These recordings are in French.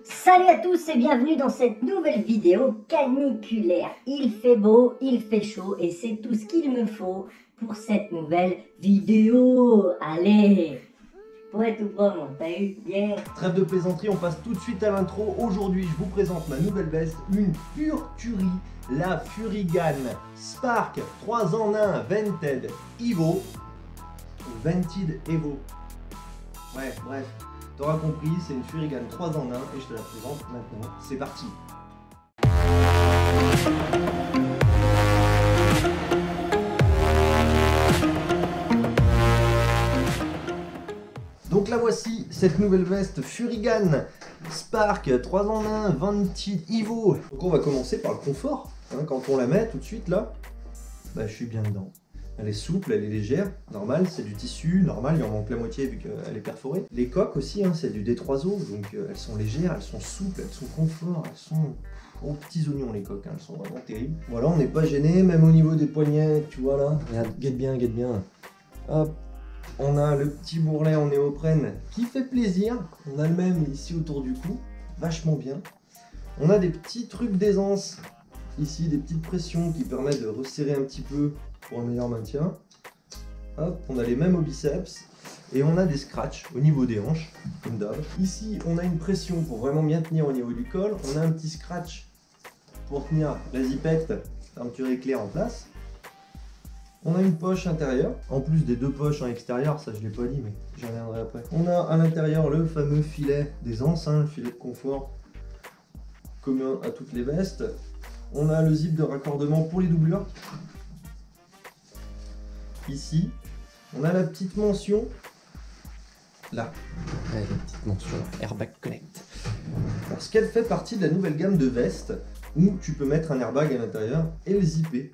Salut à tous et bienvenue dans cette nouvelle vidéo caniculaire. Il fait beau, il fait chaud et c'est tout ce qu'il me faut pour cette nouvelle vidéo. Allez, pour être tout promo, t'as eu? Yeah. Trêve de plaisanterie, on passe tout de suite à l'intro. Aujourd'hui, je vous présente ma nouvelle veste, une pure tuerie, la Furigan Spark 3 en 1 Vented Evo. Vented Evo. Ouais, bref, t'auras compris, c'est une Furigan 3 en 1 et je te la présente maintenant. C'est parti. Donc la voici, cette nouvelle veste Furigan Spark 3 en 1 Vented Evo. Donc on va commencer par le confort. Quand on la met tout de suite là, bah, je suis bien dedans. Elle est souple, elle est légère, normal, c'est du tissu, normal, il en manque la moitié vu qu'elle est perforée. Les coques aussi, c'est du D3O, donc elles sont légères, elles sont souples, elles sont confort, elles sont aux petits oignons les coques, elles sont vraiment terribles. Voilà, on n'est pas gêné, même au niveau des poignets, tu vois là, regarde, guette bien, guette bien. Hop. On a le petit bourrelet en néoprène qui fait plaisir. On a le même ici autour du cou, vachement bien. On a des petits trucs d'aisance ici, des petites pressions qui permettent de resserrer un petit peu pour un meilleur maintien. Hop, on a les mêmes au biceps et on a des scratchs au niveau des hanches, comme d'hab. Ici, on a une pression pour vraiment bien tenir au niveau du col. On a un petit scratch pour tenir la zipette, fermeture éclair en place. On a une poche intérieure, en plus des deux poches en extérieur, ça je l'ai pas dit mais j'y reviendrai après. On a à l'intérieur le fameux filet d'aisance, le filet de confort commun à toutes les vestes. On a le zip de raccordement pour les doublures. Ici, on a la petite mention, là, la petite mention Airbag Connect. Parce qu'elle fait partie de la nouvelle gamme de vestes où tu peux mettre un airbag à l'intérieur et le zipper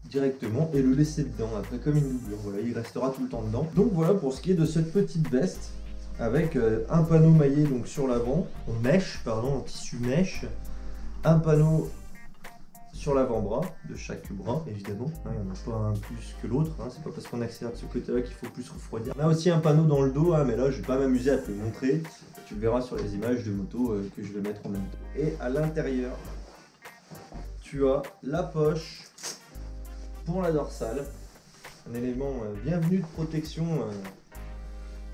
directement et le laisser dedans après comme une doublure. Voilà, il restera tout le temps dedans. Donc voilà pour ce qui est de cette petite veste avec un panneau maillé donc sur l'avant en mèche, pardon, en tissu mèche, un panneau sur l'avant-bras de chaque bras évidemment, il n'y en a pas un plus que l'autre, c'est pas parce qu'on accélère de ce côté-là qu'il faut plus refroidir. On a aussi un panneau dans le dos, mais là je vais pas m'amuser à te le montrer, tu le verras sur les images de moto que je vais mettre en même temps. Et à l'intérieur, tu as la poche pour la dorsale, un élément bienvenu de protection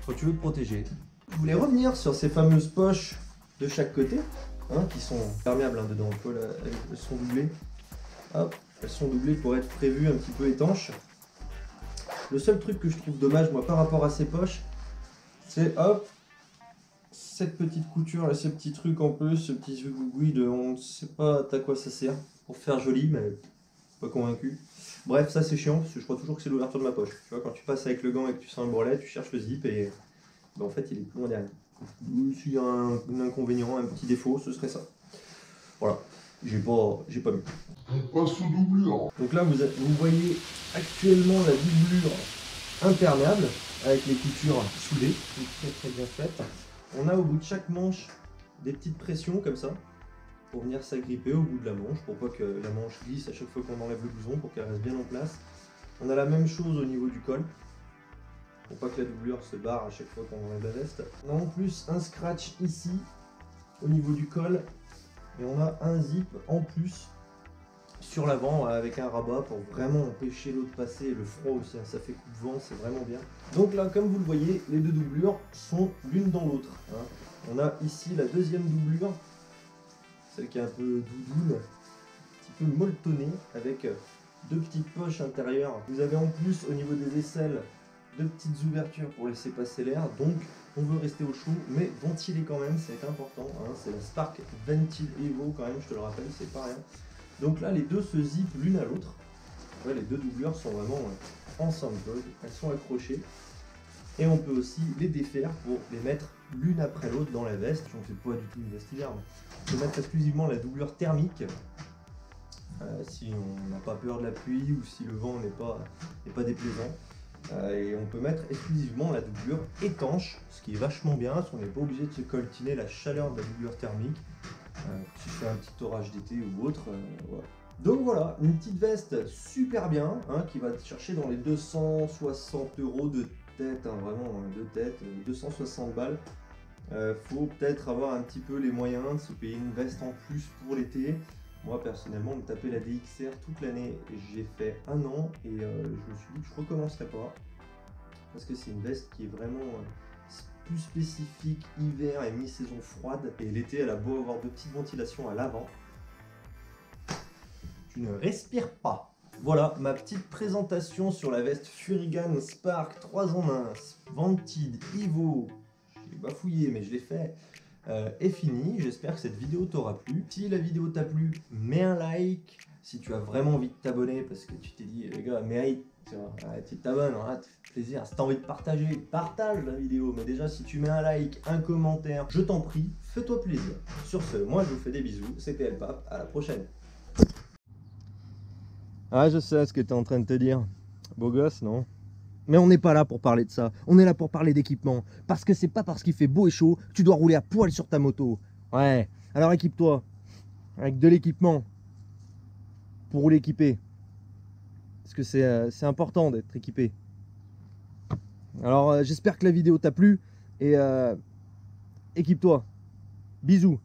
quand tu veux te protéger. Je voulais revenir sur ces fameuses poches de chaque côté, qui sont perméables dedans, elles sont doublées. Hop, elles sont doublées pour être prévues un petit peu étanches. Le seul truc que je trouve dommage moi par rapport à ces poches, c'est hop, cette petite couture, là, ce petit truc en plus, ce petit zougoui de on ne sait pas à quoi ça sert, pour faire joli mais pas convaincu. Bref, ça c'est chiant parce que je crois toujours que c'est l'ouverture de ma poche. Tu vois, quand tu passes avec le gant et que tu sens un bourrelet, tu cherches le zip et en fait il est plus loin derrière. S'il y a un inconvénient, un petit défaut, ce serait ça. Voilà, j'ai pas vu. On passe aux doublures. Donc là vous voyez actuellement la doublure imperméable avec les coutures soudées, très bien faites. On a au bout de chaque manche des petites pressions comme ça, pour venir s'agripper au bout de la manche, pour pas que la manche glisse à chaque fois qu'on enlève le blouson, pour qu'elle reste bien en place. On a la même chose au niveau du col, pour pas que la doublure se barre à chaque fois qu'on enlève la veste. On a en plus un scratch ici, au niveau du col, et on a un zip en plus sur l'avant avec un rabat pour vraiment empêcher l'eau de passer, et le froid aussi, ça fait coupe-vent, c'est vraiment bien. Donc là, comme vous le voyez, les deux doublures sont l'une dans l'autre. On a ici la deuxième doublure, celle qui est un peu doudoune, un petit peu molletonnée, avec deux petites poches intérieures. Vous avez en plus au niveau des aisselles deux petites ouvertures pour laisser passer l'air, donc on veut rester au chaud, mais ventiler quand même, c'est important. C'est la Spark Vented Evo quand même, je te le rappelle, c'est pas rien. Donc là, les deux se zippent l'une à l'autre. Ouais, les deux doublures sont vraiment ensemble, elles sont accrochées. Et on peut aussi les défaire pour les mettre l'une après l'autre dans la veste. Je ne fais pas du tout une veste hiver, mais on peut mettre exclusivement la doublure thermique si on n'a pas peur de la pluie ou si le vent n'est pas déplaisant. Et on peut mettre exclusivement la doublure étanche, ce qui est vachement bien, parce qu'on n'est pas obligé de se coltiner la chaleur de la doublure thermique. Si je fais un petit orage d'été ou autre, voilà. Donc voilà, une petite veste super bien, qui va te chercher dans les 260 € de tête, vraiment de tête, 260 balles. Faut peut-être avoir un petit peu les moyens de se payer une veste en plus pour l'été. Moi personnellement, me taper la DXR toute l'année, j'ai fait 1 an et je me suis dit que je recommencerai pas. Parce que c'est une veste qui est vraiment plus spécifique hiver et mi-saison froide. Et l'été, elle a beau avoir de petites ventilations à l'avant, tu ne respires pas. Voilà ma petite présentation sur la veste Furigan Spark 3 en 1 Vented Evo. J'ai bafouillé mais je l'ai fait. Est fini. J'espère que cette vidéo t'aura plu. Si la vidéo t'a plu, mets un like. Si tu as vraiment envie de t'abonner parce que tu t'es dit les gars, mérite, tu t'abonnes, hein, ça fait plaisir. Si t'as envie de partager, partage la vidéo. Mais déjà, si tu mets un like, un commentaire, je t'en prie, fais-toi plaisir. Sur ce, moi je vous fais des bisous. C'était El Pape, à la prochaine. Ah, je sais ce que tu es en train de te dire. Beau gosse, non? Mais on n'est pas là pour parler de ça. On est là pour parler d'équipement. Parce que c'est pas parce qu'il fait beau et chaud que tu dois rouler à poil sur ta moto. Ouais, alors équipe-toi. Avec de l'équipement. Pour rouler équipé. Parce que c'est important d'être équipé. Alors j'espère que la vidéo t'a plu. Et équipe-toi. Bisous.